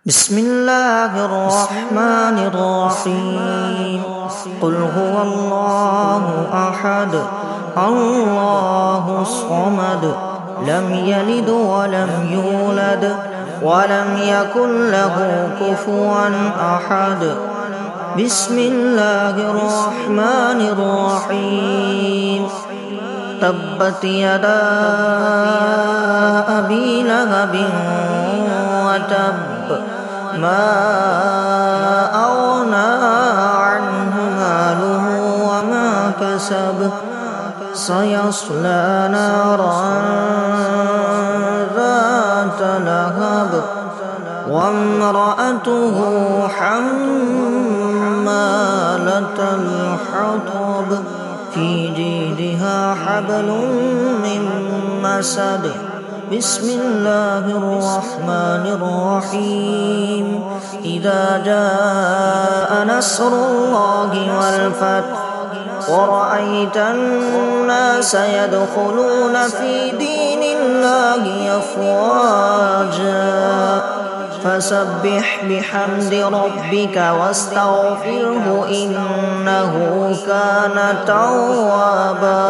بسم الله الرحمن الرحيم. قل هو الله أحد الله الصمد لم يلد ولم يولد ولم يكن له كفوا أحد. بسم الله الرحمن الرحيم. تبت يدا أبي لهب وتب ما أغنى عنه ماله وما كسب سيصلى نارا ذات لهب وامرأته حمالة الحطب في جيدها حبل من مسد. بسم الله الرحمن الرحيم. إذا جاء نصر الله والفتح ورأيت الناس يدخلون في دين الله أفواجا فسبح بحمد ربك واستغفره إنه كان توابا.